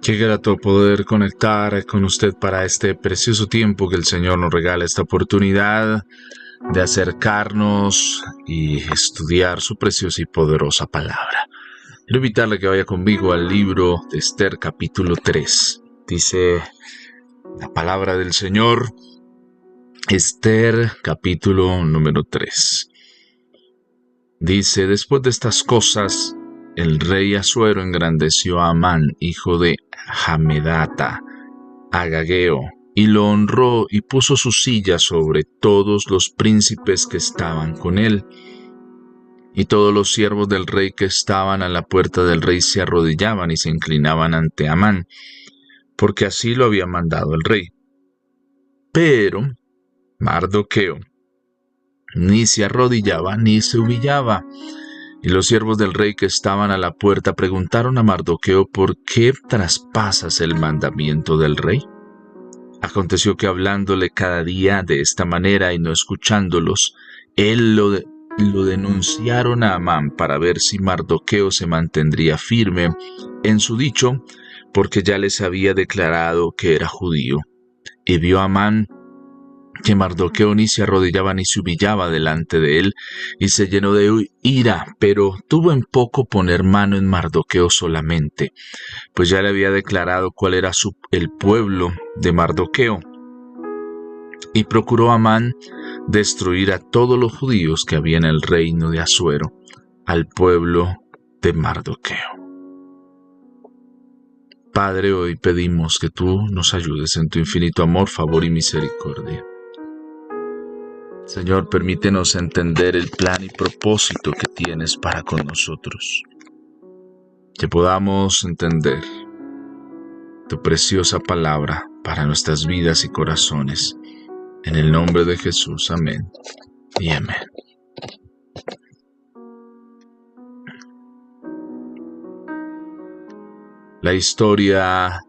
Qué grato poder conectar con usted para este precioso tiempo que el Señor nos regala, esta oportunidad de acercarnos y estudiar su preciosa y poderosa palabra. Quiero invitarle a que vaya conmigo al libro de Esther capítulo 3. Dice la palabra del Señor, Esther capítulo número 3. Dice: después de estas cosas, el rey Asuero engrandeció a Amán, hijo de Hamedata, Agageo, y lo honró y puso su silla sobre todos los príncipes que estaban con él. Y todos los siervos del rey que estaban a la puerta del rey se arrodillaban y se inclinaban ante Amán, porque así lo había mandado el rey. Pero Mardoqueo ni se arrodillaba ni se humillaba. Y los siervos del rey que estaban a la puerta preguntaron a Mardoqueo: ¿por qué traspasas el mandamiento del rey? Aconteció que hablándole cada día de esta manera y no escuchándolos, él lo denunciaron a Amán para ver si Mardoqueo se mantendría firme en su dicho, porque ya les había declarado que era judío. Y vio Amán que Mardoqueo ni se arrodillaba ni se humillaba delante de él, y se llenó de ira, pero tuvo en poco poner mano en Mardoqueo solamente, pues ya le había declarado cuál era el pueblo de Mardoqueo. Y procuró Amán destruir a todos los judíos que había en el reino de Asuero, al pueblo de Mardoqueo. Padre, hoy pedimos que tú nos ayudes en tu infinito amor, favor y misericordia. Señor, permítenos entender el plan y propósito que tienes para con nosotros. Que podamos entender tu preciosa palabra para nuestras vidas y corazones. En el nombre de Jesús, amén y amén. La historia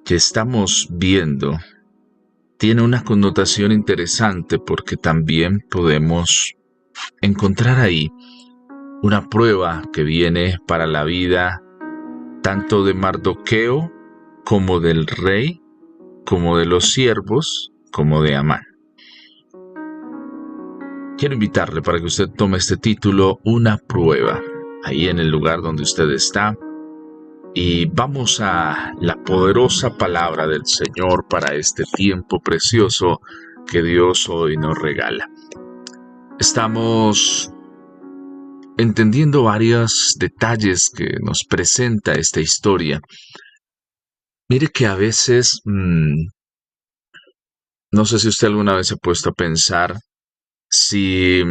que estamos viendo tiene una connotación interesante porque también podemos encontrar ahí una prueba que viene para la vida tanto de Mardoqueo como del rey, como de los siervos, como de Amán. Quiero invitarle para que usted tome este título, Una prueba, ahí en el lugar donde usted está. Y vamos a la poderosa palabra del Señor para este tiempo precioso que Dios hoy nos regala. Estamos entendiendo varios detalles que nos presenta esta historia. Mire que a veces, no sé si usted alguna vez se ha puesto a pensar si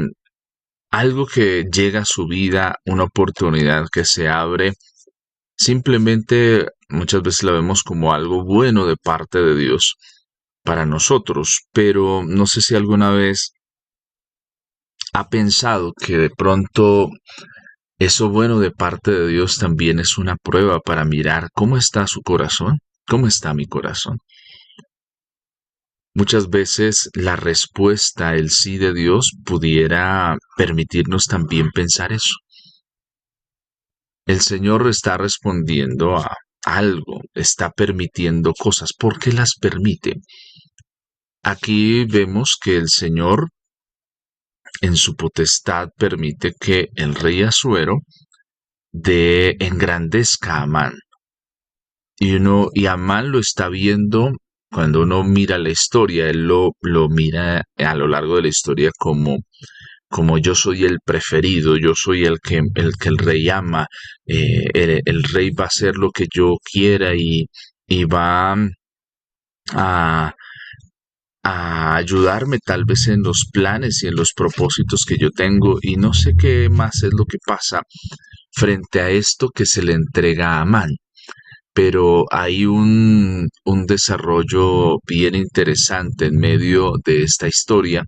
algo que llega a su vida, una oportunidad que se abre, simplemente muchas veces la vemos como algo bueno de parte de Dios para nosotros, pero no sé si alguna vez ha pensado que de pronto eso bueno de parte de Dios también es una prueba para mirar cómo está su corazón, cómo está mi corazón. Muchas veces la respuesta, el sí de Dios, pudiera permitirnos también pensar eso. El Señor está respondiendo a algo, está permitiendo cosas. ¿Por qué las permite? Aquí vemos que el Señor, en su potestad, permite que el rey Asuero engrandezca a Amán. Y Amán lo está viendo. Cuando uno mira la historia, él lo mira a lo largo de la historia como yo soy el preferido, yo soy el que el rey ama, el rey va a hacer lo que yo quiera y va a, a ayudarme tal vez en los planes y en los propósitos que yo tengo, y no sé qué más es lo que pasa frente a esto que se le entrega a Amán. Pero hay un desarrollo bien interesante en medio de esta historia,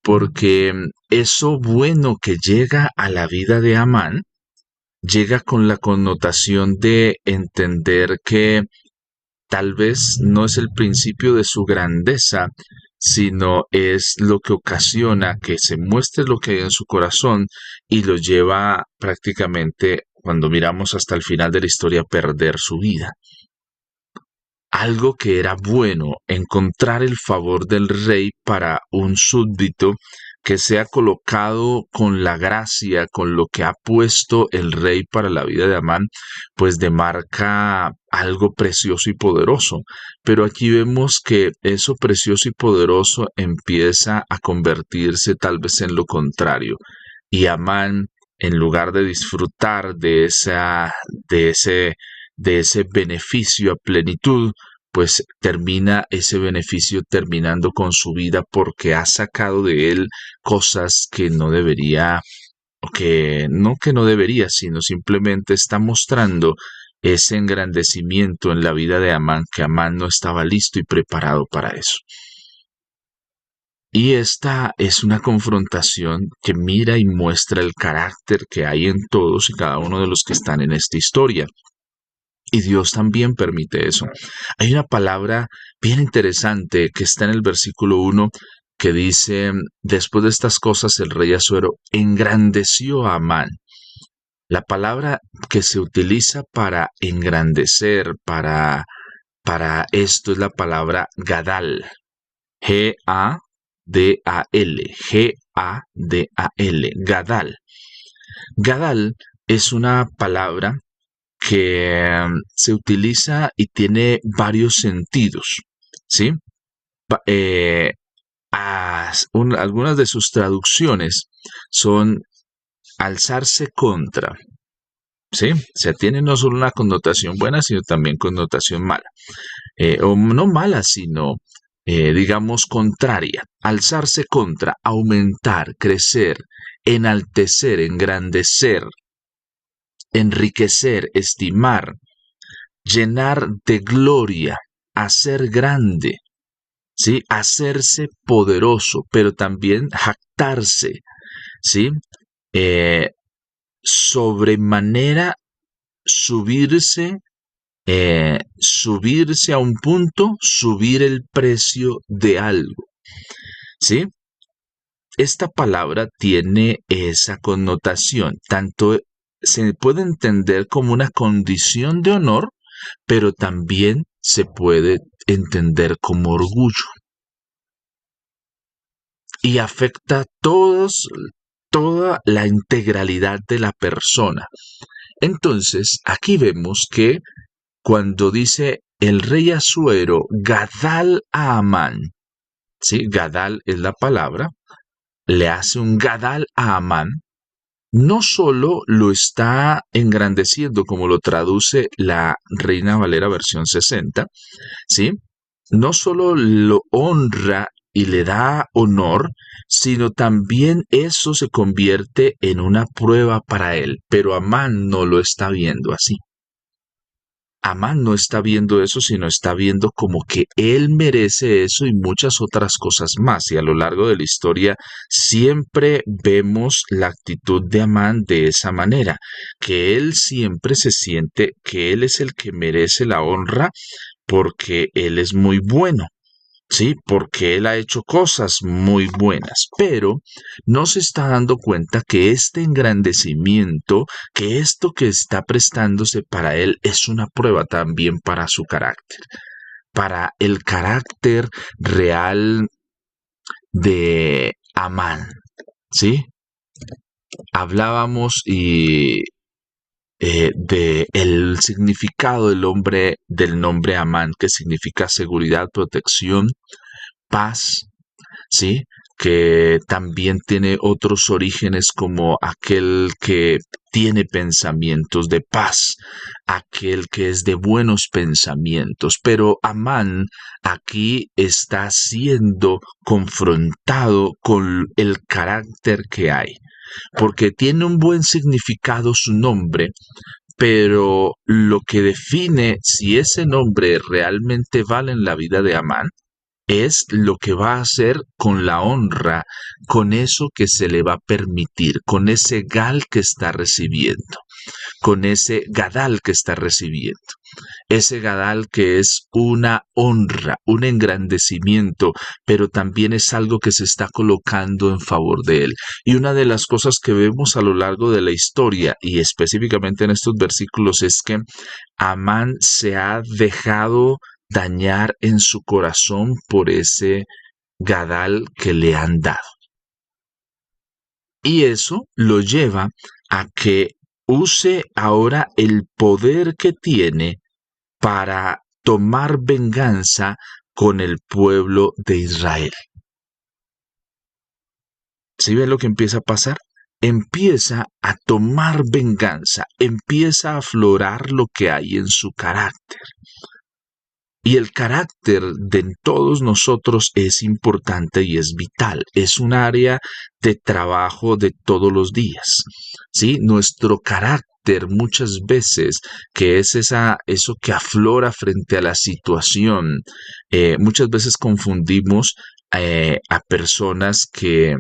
porque eso bueno que llega a la vida de Amán llega con la connotación de entender que tal vez no es el principio de su grandeza, sino es lo que ocasiona que se muestre lo que hay en su corazón y lo lleva prácticamente cuando miramos hasta el final de la historia, perder su vida. Algo que era bueno, encontrar el favor del rey para un súbdito que sea colocado con la gracia, con lo que ha puesto el rey para la vida de Amán, pues demarca algo precioso y poderoso. Pero aquí vemos que eso precioso y poderoso empieza a convertirse tal vez en lo contrario. Y Amán, en lugar de disfrutar de ese, de ese beneficio a plenitud, pues termina ese beneficio terminando con su vida porque ha sacado de él cosas que no debería, o que no debería, sino simplemente está mostrando ese engrandecimiento en la vida de Amán, que Amán no estaba listo y preparado para eso. Y esta es una confrontación que mira y muestra el carácter que hay en todos y cada uno de los que están en esta historia. Y Dios también permite eso. Hay una palabra bien interesante que está en el versículo 1 que dice, después de estas cosas el rey Asuero engrandeció a Amán. La palabra que se utiliza para engrandecer, para esto es la palabra Gadal. G-A-D-A-L. G-A-D-A-L. Gadal. Gadal es una palabra que se utiliza y tiene varios sentidos, ¿sí? Algunas de sus traducciones son alzarse contra, ¿sí? O sea, tiene no solo una connotación buena, sino también connotación mala. O no mala, sino, digamos, contraria. Alzarse contra, aumentar, crecer, enaltecer, engrandecer, enriquecer, estimar, llenar de gloria, hacer grande, ¿sí? Hacerse poderoso, pero también jactarse, ¿sí? Sobremanera subirse, subirse a un punto, subir el precio de algo, ¿sí? Esta palabra tiene esa connotación, tanto se puede entender como una condición de honor, pero también se puede entender como orgullo. Y afecta toda la integralidad de la persona. Entonces, aquí vemos que cuando dice el rey Asuero, Gadal a Amán, ¿sí? Gadal es la palabra, le hace un Gadal a Amán, no solo lo está engrandeciendo como lo traduce la Reina Valera versión 60, ¿sí? No solo lo honra y le da honor, sino también eso se convierte en una prueba para él. Pero Amán no lo está viendo así. Amán no está viendo eso, sino está viendo como que él merece eso y muchas otras cosas más. Y a lo largo de la historia siempre vemos la actitud de Amán de esa manera, que él siempre se siente que él es el que merece la honra porque él es muy bueno. Sí, porque él ha hecho cosas muy buenas, pero no se está dando cuenta que este engrandecimiento, que esto que está prestándose para él es una prueba también para su carácter, para el carácter real de Amán, ¿sí? Hablábamos de el significado del nombre Amán, que significa seguridad, protección, paz, ¿sí? Que también tiene otros orígenes como aquel que tiene pensamientos de paz, aquel que es de buenos pensamientos. Pero Amán aquí está siendo confrontado con el carácter que hay, porque tiene un buen significado su nombre, pero lo que define si ese nombre realmente vale en la vida de Amán es lo que va a hacer con la honra, con eso que se le va a permitir, con ese gal que está recibiendo, con ese gadal que está recibiendo. Ese gadal que es una honra, un engrandecimiento, pero también es algo que se está colocando en favor de él. Y una de las cosas que vemos a lo largo de la historia, y específicamente en estos versículos, es que Amán se ha dejado dañar en su corazón por ese gadal que le han dado. Y eso lo lleva a que use ahora el poder que tiene para tomar venganza con el pueblo de Israel. ¿Sí ven lo que empieza a pasar? Empieza a tomar venganza, empieza a aflorar lo que hay en su carácter. Y el carácter de todos nosotros es importante y es vital. Es un área de trabajo de todos los días. ¿Sí? Nuestro carácter muchas veces, que es eso que aflora frente a la situación, muchas veces confundimos a personas que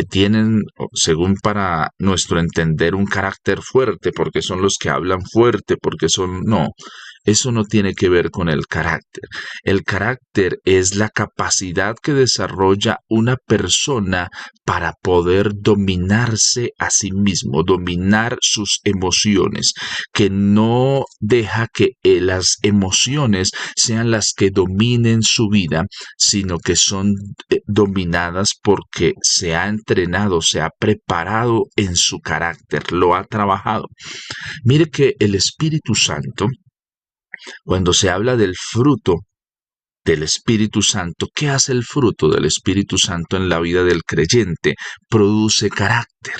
tienen, según para nuestro entender, un carácter fuerte, porque son los que hablan fuerte, porque son... No, eso no tiene que ver con el carácter. El carácter es la capacidad que desarrolla una persona para poder dominarse a sí mismo, dominar sus emociones, que no deja que las emociones sean las que dominen su vida, sino que son dominadas porque se ha entrenado, se ha preparado en su carácter, lo ha trabajado. Mire que el Espíritu Santo, cuando se habla del fruto del Espíritu Santo, ¿qué hace el fruto del Espíritu Santo en la vida del creyente? Produce carácter.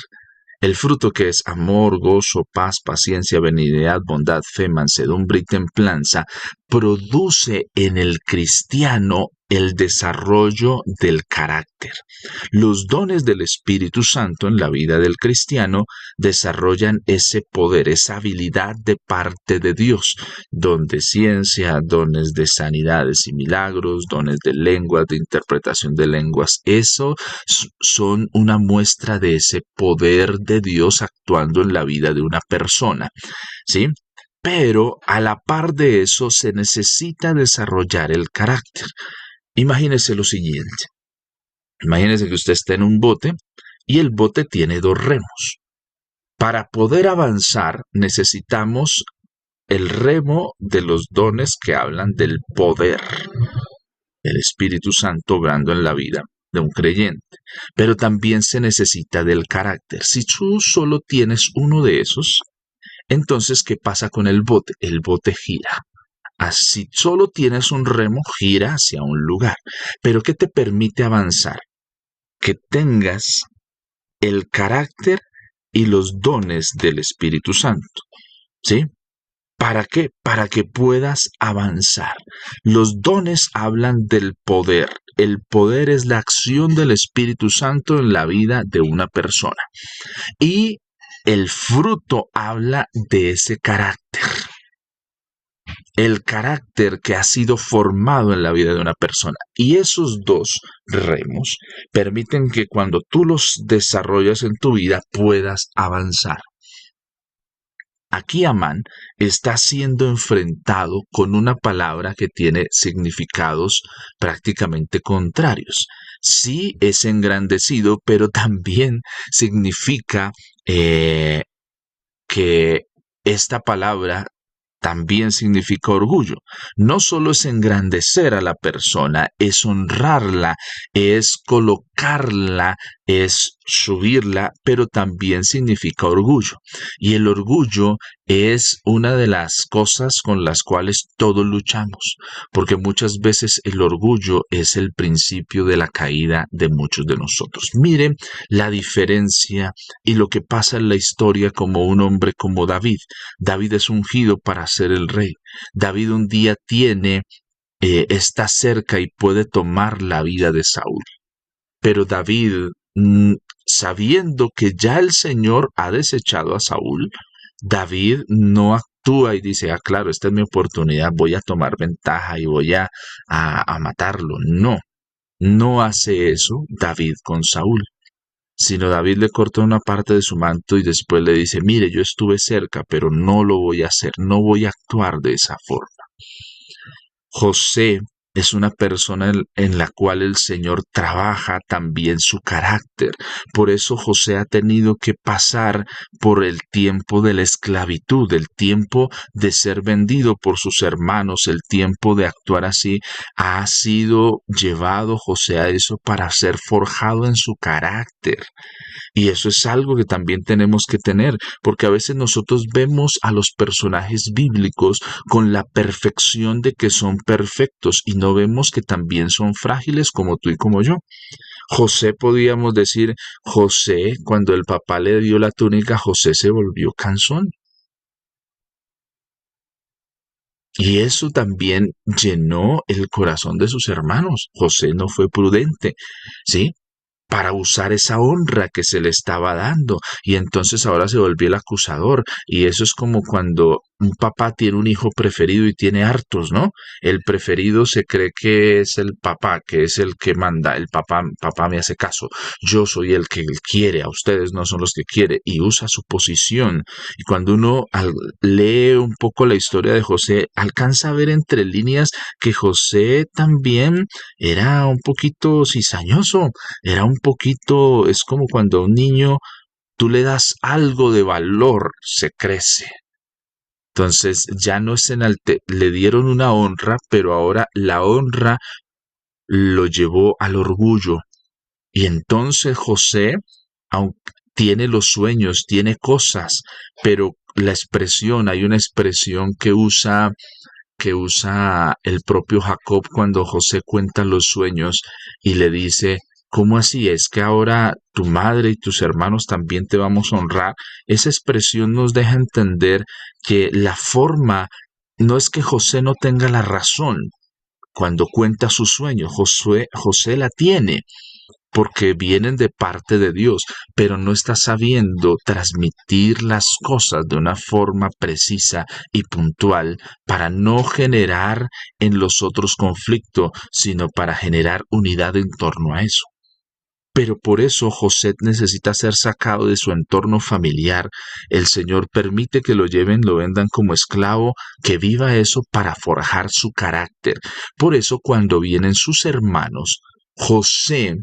El fruto que es amor, gozo, paz, paciencia, benignidad, bondad, fe, mansedumbre y templanza, produce en el cristiano el desarrollo del carácter. Los dones del Espíritu Santo en la vida del cristiano desarrollan ese poder, esa habilidad de parte de Dios, don de ciencia, dones de sanidades y milagros, dones de lenguas, de interpretación de lenguas. Eso son una muestra de ese poder de Dios actuando en la vida de una persona, ¿sí? Pero a la par de eso se necesita desarrollar el carácter. Imagínese lo siguiente. Imagínese que usted está en un bote y el bote tiene dos remos. Para poder avanzar necesitamos el remo de los dones que hablan del poder, el Espíritu Santo obrando en la vida de un creyente. Pero también se necesita del carácter. Si tú solo tienes uno de esos, entonces, ¿qué pasa con el bote? El bote gira. Así solo tienes un remo, gira hacia un lugar. Pero ¿qué te permite avanzar? Que tengas el carácter y los dones del Espíritu Santo. ¿Sí? ¿Para qué? Para que puedas avanzar. Los dones hablan del poder. El poder es la acción del Espíritu Santo en la vida de una persona. Y el fruto habla de ese carácter. El carácter que ha sido formado en la vida de una persona. Y esos dos remos permiten que cuando tú los desarrollas en tu vida puedas avanzar. Aquí Amán está siendo enfrentado con una palabra que tiene significados prácticamente contrarios. Sí es engrandecido, pero también significa que esta palabra también significa orgullo. No solo es engrandecer a la persona, es honrarla, es colocarla, es subirla, pero también significa orgullo. Y el orgullo es una de las cosas con las cuales todos luchamos, porque muchas veces el orgullo es el principio de la caída de muchos de nosotros. Miren la diferencia y lo que pasa en la historia como un hombre como David. David es ungido para ser el rey. David un día está cerca y puede tomar la vida de Saúl. Pero David, sabiendo que ya el Señor ha desechado a Saúl, David no actúa y dice, ah, claro, esta es mi oportunidad, voy a tomar ventaja y voy a matarlo. No, no hace eso David con Saúl, sino David le corta una parte de su manto y después le dice, mire, yo estuve cerca, pero no lo voy a hacer, no voy a actuar de esa forma. José es una persona en la cual el Señor trabaja también su carácter. Por eso José ha tenido que pasar por el tiempo de la esclavitud, el tiempo de ser vendido por sus hermanos, el tiempo de actuar así. Ha sido llevado José a eso para ser forjado en su carácter. Y eso es algo que también tenemos que tener, porque a veces nosotros vemos a los personajes bíblicos con la perfección de que son perfectos y no vemos que también son frágiles como tú y como yo. José, podíamos decir, José, cuando el papá le dio la túnica, José se volvió cansón. Y eso también llenó el corazón de sus hermanos. José no fue prudente, ¿sí? Para usar esa honra que se le estaba dando. Y entonces ahora se volvió el acusador. Y eso es como cuando un papá tiene un hijo preferido y tiene hartos, ¿no? El preferido se cree que es el papá, que es el que manda. El papá me hace caso. Yo soy el que quiere, a ustedes no son los que quiere. Y usa su posición. Y cuando uno lee un poco la historia de José, alcanza a ver entre líneas que José también era un poquito cizañoso. Era un poquito, es como cuando a un niño tú le das algo de valor, se crece. Entonces ya no es le dieron una honra, pero ahora la honra lo llevó al orgullo. Y entonces José, aunque tiene los sueños, tiene cosas, pero la expresión, hay una expresión que usa el propio Jacob cuando José cuenta los sueños y le dice, ¿cómo así es que ahora tu madre y tus hermanos también te vamos a honrar? Esa expresión nos deja entender que la forma no es que José no tenga la razón cuando cuenta su sueño, José la tiene, porque vienen de parte de Dios, pero no está sabiendo transmitir las cosas de una forma precisa y puntual para no generar en los otros conflicto, sino para generar unidad en torno a eso. Pero por eso José necesita ser sacado de su entorno familiar. El Señor permite que lo lleven, lo vendan como esclavo, que viva eso para forjar su carácter. Por eso cuando vienen sus hermanos, José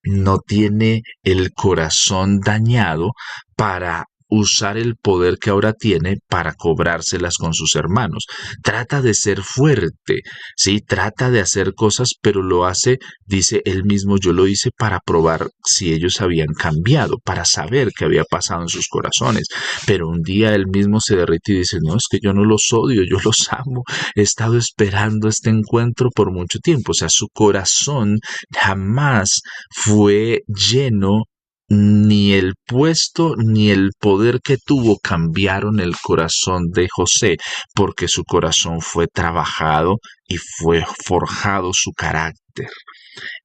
no tiene el corazón dañado para usar el poder que ahora tiene para cobrárselas con sus hermanos. Trata de ser fuerte, sí, trata de hacer cosas, pero lo hace, dice él mismo, yo lo hice para probar si ellos habían cambiado, para saber qué había pasado en sus corazones. Pero un día él mismo se derrite y dice, no, es que yo no los odio, yo los amo, he estado esperando este encuentro por mucho tiempo. O sea, su corazón jamás fue lleno, ni el puesto ni el poder que tuvo cambiaron el corazón de José, porque su corazón fue trabajado y fue forjado su carácter.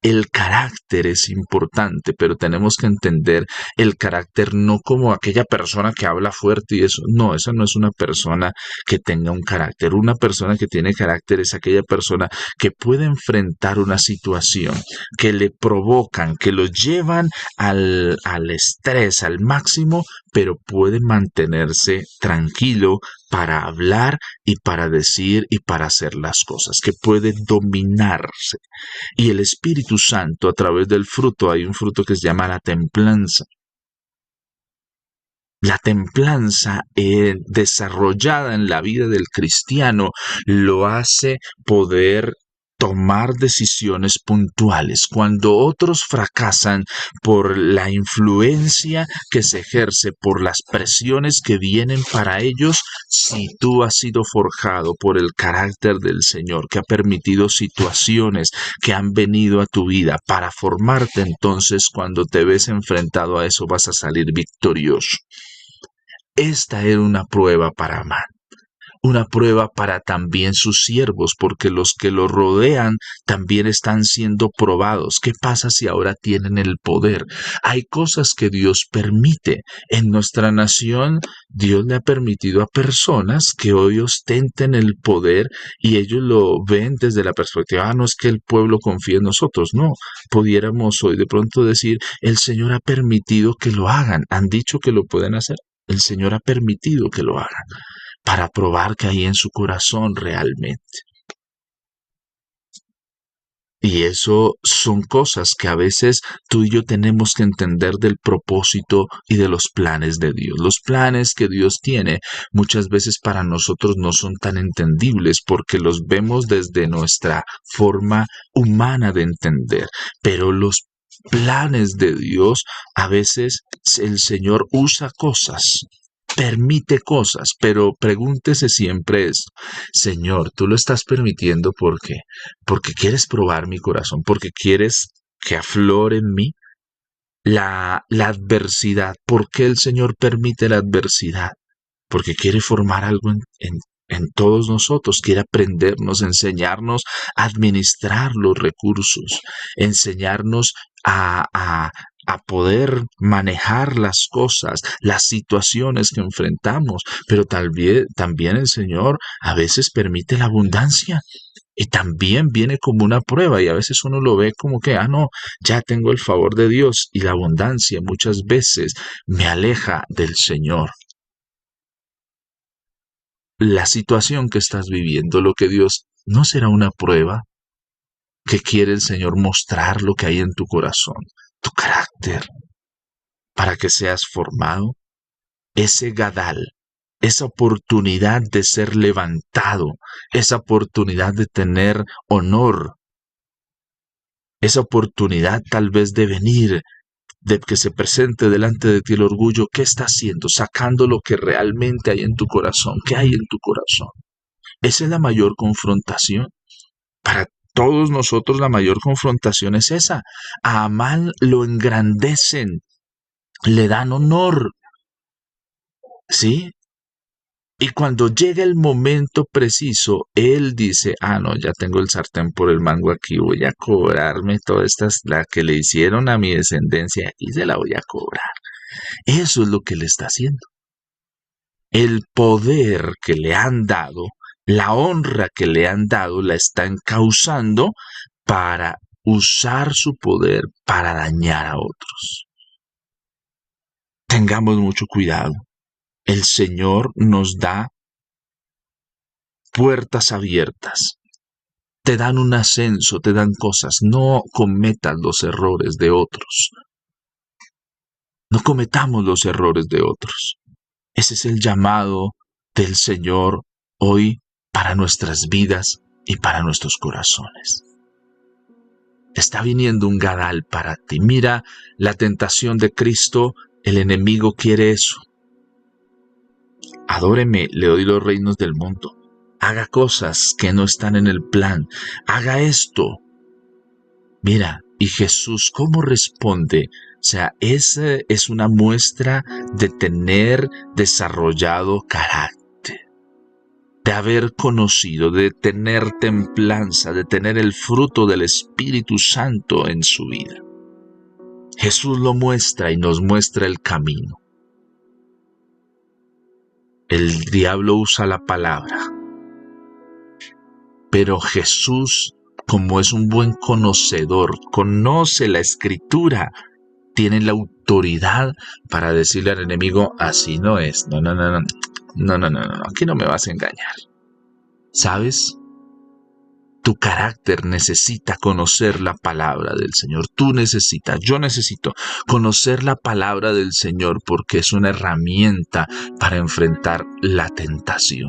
El carácter es importante, pero tenemos que entender el carácter no como aquella persona que habla fuerte y eso. No, esa no es una persona que tenga un carácter. Una persona que tiene carácter es aquella persona que puede enfrentar una situación, que le provocan, que lo llevan al estrés, al máximo, pero puede mantenerse tranquilo para hablar y para decir y para hacer las cosas, que puede dominarse. Y el Espíritu Santo, a través del fruto, hay un fruto que se llama la templanza. La templanza desarrollada en la vida del cristiano lo hace poder tomar decisiones puntuales. Cuando otros fracasan por la influencia que se ejerce, por las presiones que vienen para ellos, si tú has sido forjado por el carácter del Señor, que ha permitido situaciones que han venido a tu vida para formarte, entonces cuando te ves enfrentado a eso vas a salir victorioso. Esta era una prueba para Amán. una prueba para también sus siervos, porque los que lo rodean también están siendo probados. ¿Qué pasa si ahora tienen el poder? Hay cosas que Dios permite. En nuestra nación, Dios le ha permitido a personas que hoy ostenten el poder y ellos lo ven desde la perspectiva, no es que el pueblo confíe en nosotros, no. Pudiéramos hoy de pronto decir, el Señor ha permitido que lo hagan, han dicho que lo pueden hacer, el Señor ha permitido que lo hagan para probar que hay en su corazón realmente. Y eso son cosas que a veces tú y yo tenemos que entender del propósito y de los planes de Dios. Los planes que Dios tiene muchas veces para nosotros no son tan entendibles porque los vemos desde nuestra forma humana de entender. Pero los planes de Dios, a veces el Señor usa cosas, permite cosas, pero pregúntese siempre esto: Señor, tú lo estás permitiendo porque quieres probar mi corazón, porque quieres que aflore en mí la adversidad. ¿Por qué el Señor permite la adversidad? Porque quiere formar algo en todos nosotros, quiere aprendernos, enseñarnos a administrar los recursos, enseñarnos a poder manejar las cosas, las situaciones que enfrentamos, pero también el Señor a veces permite la abundancia. Y también viene como una prueba y a veces uno lo ve como que, no, ya tengo el favor de Dios, y la abundancia muchas veces me aleja del Señor. La situación que estás viviendo, lo que Dios, ¿no será una prueba que quiere el Señor mostrar lo que hay en tu corazón, tu carácter, para que seas formado? Ese Gadal, esa oportunidad de ser levantado, esa oportunidad de tener honor, esa oportunidad tal vez de venir, de que se presente delante de ti el orgullo. ¿Qué está haciendo? Sacando lo que realmente hay en tu corazón. ¿Qué hay en tu corazón? Esa es la mayor confrontación. Para todos nosotros la mayor confrontación es esa. A Amán lo engrandecen, le dan honor, ¿sí? Y cuando llega el momento preciso, él dice, no, ya tengo el sartén por el mango aquí, voy a cobrarme toda la que le hicieron a mi descendencia y se la voy a cobrar. Eso es lo que le está haciendo. El poder que le han dado, la honra que le han dado, la está encauzando para usar su poder para dañar a otros. Tengamos mucho cuidado. El Señor nos da puertas abiertas. Te dan un ascenso, te dan cosas. No cometas los errores de otros. No cometamos los errores de otros. Ese es el llamado del Señor hoy para nuestras vidas y para nuestros corazones. Está viniendo un Gadal para ti. Mira la tentación de Cristo. El enemigo quiere eso. Adóreme, le doy los reinos del mundo. Haga cosas que no están en el plan. Haga esto. Mira, y Jesús, ¿cómo responde? O sea, esa es una muestra de tener desarrollado carácter, de haber conocido, de tener templanza, de tener el fruto del Espíritu Santo en su vida. Jesús lo muestra y nos muestra el camino. El diablo usa la palabra, pero Jesús, como es un buen conocedor, conoce la Escritura, tiene la autoridad para decirle al enemigo, así no es, no, aquí no me vas a engañar. ¿Sabes? Tu carácter necesita conocer la palabra del Señor. Yo necesito conocer la palabra del Señor porque es una herramienta para enfrentar la tentación.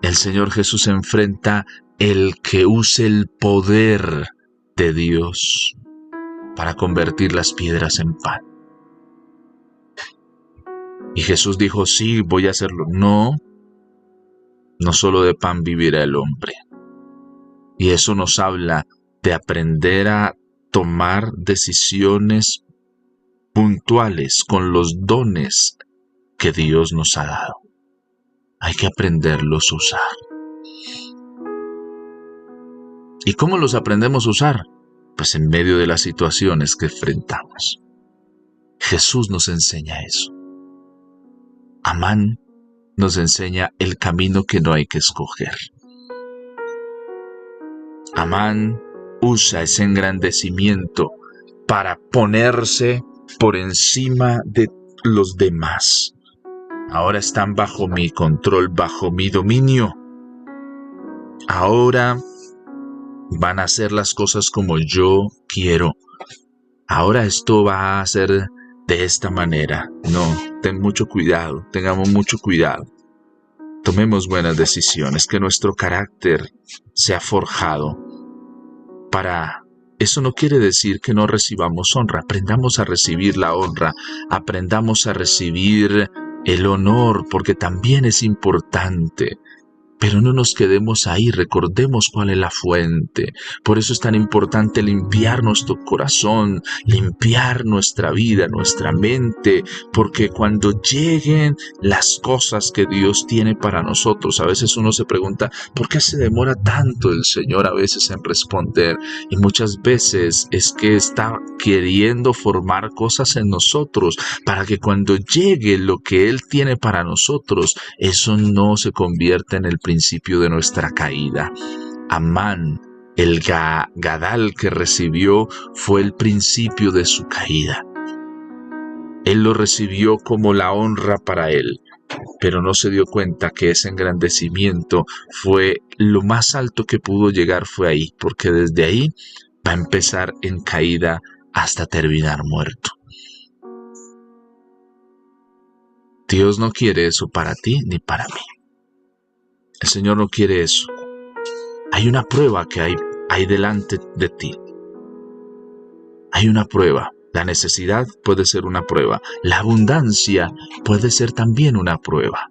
El Señor Jesús enfrenta el que use el poder de Dios para convertir las piedras en pan. Y Jesús dijo, sí, voy a hacerlo. No solo de pan vivirá el hombre. Y eso nos habla de aprender a tomar decisiones puntuales con los dones que Dios nos ha dado. Hay que aprenderlos a usar. ¿Y cómo los aprendemos a usar? Pues en medio de las situaciones que enfrentamos. Jesús nos enseña eso. Amán nos enseña el camino que no hay que escoger. Amán usa ese engrandecimiento para ponerse por encima de los demás. Ahora están bajo mi control, bajo mi dominio. Ahora van a hacer las cosas como yo quiero. Ahora esto va a ser de esta manera. No, ten mucho cuidado, tengamos mucho cuidado. Tomemos buenas decisiones, que nuestro carácter sea forjado para... Eso no quiere decir que no recibamos honra. Aprendamos a recibir la honra, aprendamos a recibir el honor, porque también es importante. Pero no nos quedemos ahí, recordemos cuál es la fuente. Por eso es tan importante limpiar nuestro corazón, limpiar nuestra vida, nuestra mente, porque cuando lleguen las cosas que Dios tiene para nosotros, a veces uno se pregunta, ¿por qué se demora tanto el Señor a veces en responder? Y muchas veces es que está queriendo formar cosas en nosotros, para que cuando llegue lo que Él tiene para nosotros, eso no se convierta en el principio de nuestra caída. Amán, el Gadal que recibió, fue el principio de su caída. Él lo recibió como la honra para él, pero no se dio cuenta que ese engrandecimiento fue lo más alto que pudo llegar, fue ahí, porque desde ahí va a empezar en caída hasta terminar muerto. Dios no quiere eso para ti ni para mí. El Señor no quiere eso. Hay una prueba que hay delante de ti. Hay una prueba. La necesidad puede ser una prueba. La abundancia puede ser también una prueba.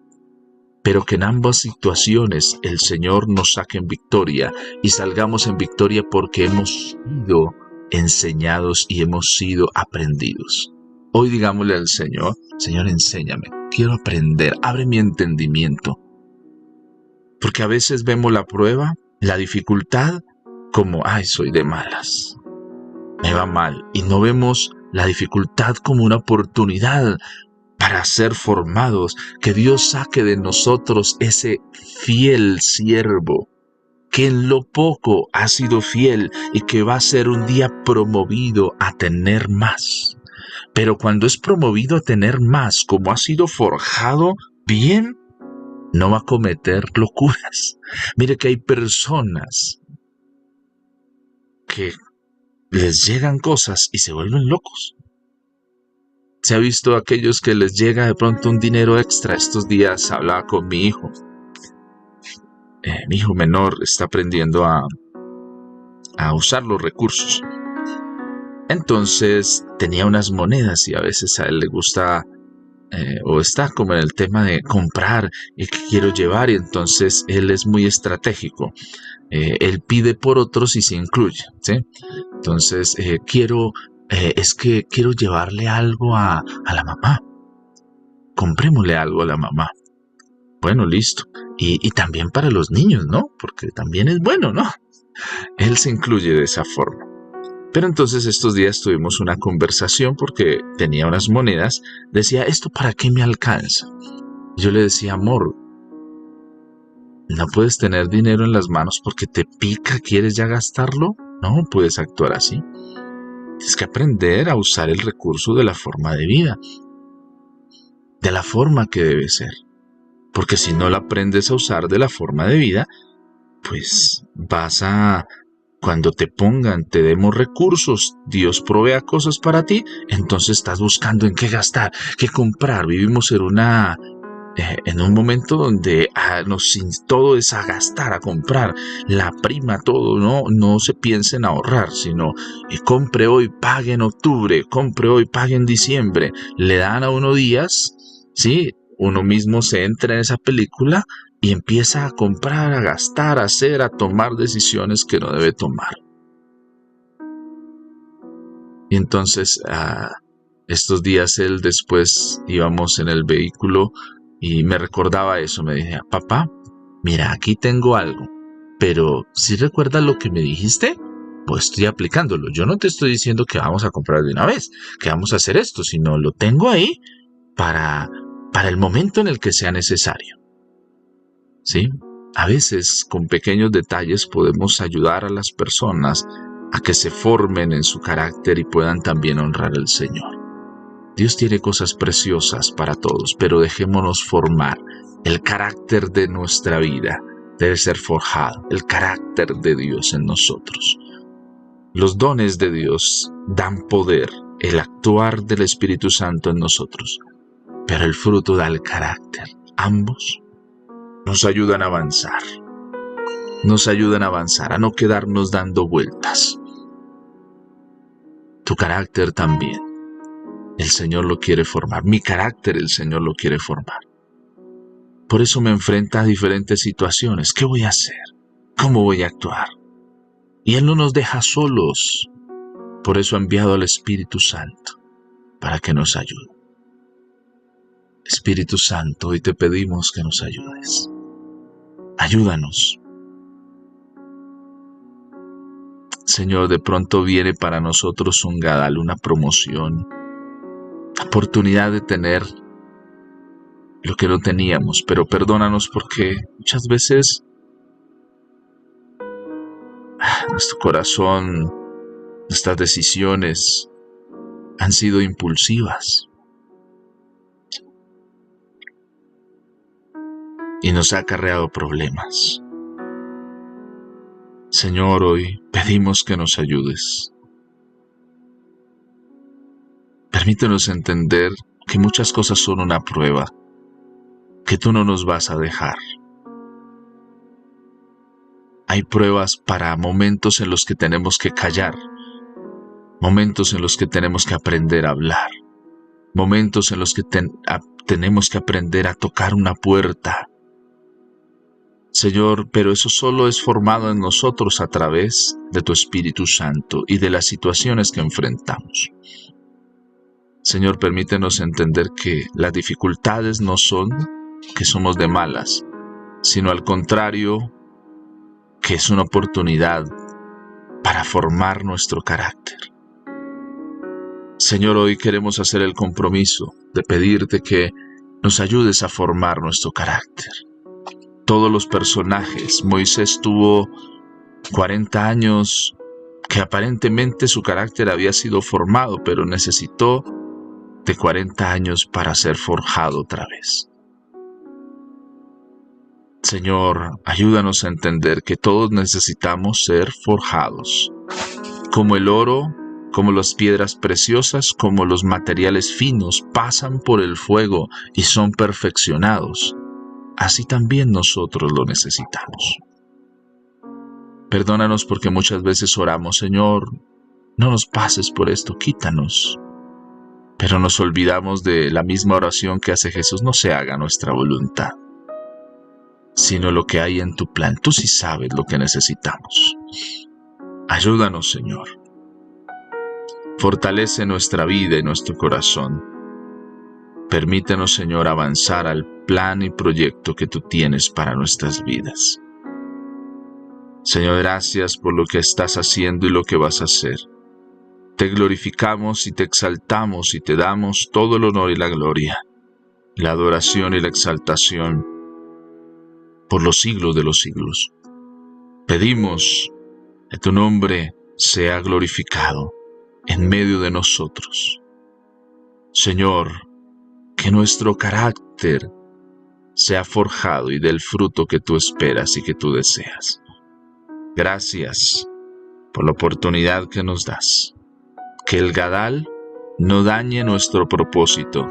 Pero que en ambas situaciones el Señor nos saque en victoria y salgamos en victoria porque hemos sido enseñados y hemos sido aprendidos. Hoy digámosle al Señor, Señor, enséñame. Quiero aprender. Abre mi entendimiento. Porque a veces vemos la prueba, la dificultad, como, ay, soy de malas, me va mal. Y no vemos la dificultad como una oportunidad para ser formados, que Dios saque de nosotros ese fiel siervo, que en lo poco ha sido fiel y que va a ser un día promovido a tener más. Pero cuando es promovido a tener más, como ha sido forjado bien, no va a cometer locuras. Mire que hay personas que les llegan cosas y se vuelven locos. Se ha visto a aquellos que les llega de pronto un dinero extra. Estos días hablaba con mi hijo. Mi hijo menor está aprendiendo a usar los recursos. Entonces tenía unas monedas y a veces a él le gusta o está como en el tema de comprar y que quiero llevar, y entonces él es muy estratégico. Él pide por otros y se incluye, ¿sí? Entonces quiero llevarle algo a la mamá. Comprémosle algo a la mamá. Bueno, listo. Y también para los niños, ¿no? Porque también es bueno, ¿no? Él se incluye de esa forma. Pero entonces estos días tuvimos una conversación porque tenía unas monedas. Decía, ¿esto para qué me alcanza? Yo le decía, amor, no puedes tener dinero en las manos porque te pica, ¿quieres ya gastarlo? No puedes actuar así. Tienes que aprender a usar el recurso de la forma de vida, de la forma que debe ser. Porque si no la aprendes a usar de la forma de vida, pues cuando te demos recursos, Dios provea cosas para ti, entonces estás buscando en qué gastar, qué comprar. Vivimos en un momento donde todo es a gastar, a comprar, la prima, todo, no se piensa en ahorrar, sino compre hoy, pague en octubre, compre hoy, pague en diciembre. Le dan a uno días, ¿sí? Uno mismo se entra en esa película y empieza a comprar, a gastar, a tomar decisiones que no debe tomar. Y entonces Estos días él después íbamos en el vehículo y me recordaba eso, me decía, papá, mira, aquí tengo algo, pero si recuerdas lo que me dijiste, pues estoy aplicándolo. Yo no te estoy diciendo que vamos a comprar de una vez, que vamos a hacer esto, sino lo tengo ahí para el momento en el que sea necesario. ¿Sí? A veces, con pequeños detalles, podemos ayudar a las personas a que se formen en su carácter y puedan también honrar al Señor. Dios tiene cosas preciosas para todos, pero dejémonos formar. El carácter de nuestra vida debe ser forjado, el carácter de Dios en nosotros. Los dones de Dios dan poder, el actuar del Espíritu Santo en nosotros, pero el fruto da el carácter. Ambos nos ayudan a avanzar, a no quedarnos dando vueltas. Tu carácter también, el Señor lo quiere formar. Mi carácter, el Señor lo quiere formar. Por eso me enfrenta a diferentes situaciones. ¿Qué voy a hacer? ¿Cómo voy a actuar? Y Él no nos deja solos. Por eso ha enviado al Espíritu Santo para que nos ayude. Espíritu Santo, hoy te pedimos que nos ayudes. Ayúdanos. Señor, de pronto viene para nosotros un gadal, una promoción, oportunidad de tener lo que no teníamos, pero perdónanos porque muchas veces nuestro corazón, nuestras decisiones han sido impulsivas y nos ha acarreado problemas. Señor, hoy pedimos que nos ayudes. Permítenos entender que muchas cosas son una prueba, que tú no nos vas a dejar. Hay pruebas para momentos en los que tenemos que callar, momentos en los que tenemos que aprender a hablar, momentos en los que tenemos que aprender a tocar una puerta. Señor, pero eso solo es formado en nosotros a través de tu Espíritu Santo y de las situaciones que enfrentamos. Señor, permítenos entender que las dificultades no son que somos de malas, sino al contrario, que es una oportunidad para formar nuestro carácter. Señor, hoy queremos hacer el compromiso de pedirte que nos ayudes a formar nuestro carácter. Todos los personajes, Moisés tuvo 40 años que aparentemente su carácter había sido formado, pero necesitó de 40 años para ser forjado otra vez. Señor, ayúdanos a entender que todos necesitamos ser forjados, como el oro, como las piedras preciosas, como los materiales finos pasan por el fuego y son perfeccionados. Así también nosotros lo necesitamos. Perdónanos porque muchas veces oramos, Señor, no nos pases por esto, quítanos. Pero nos olvidamos de la misma oración que hace Jesús, no se haga nuestra voluntad, sino lo que hay en tu plan. Tú sí sabes lo que necesitamos. Ayúdanos, Señor. Fortalece nuestra vida y nuestro corazón. Permítenos, Señor, avanzar al plan y proyecto que tú tienes para nuestras vidas. Señor, gracias por lo que estás haciendo y lo que vas a hacer. Te glorificamos y te exaltamos y te damos todo el honor y la gloria, la adoración y la exaltación por los siglos de los siglos. Pedimos que tu nombre sea glorificado en medio de nosotros. Señor, que nuestro carácter sea forjado y dé el fruto que tú esperas y que tú deseas. Gracias por la oportunidad que nos das. Que el gadal no dañe nuestro propósito,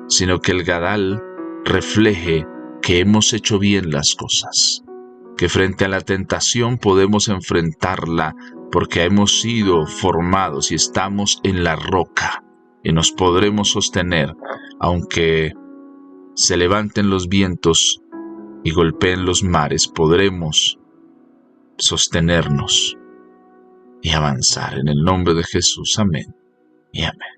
sino que el gadal refleje que hemos hecho bien las cosas. Que frente a la tentación podemos enfrentarla porque hemos sido formados y estamos en la roca y nos podremos sostener aunque se levanten los vientos y golpeen los mares, podremos sostenernos y avanzar en el nombre de Jesús. Amén y amén.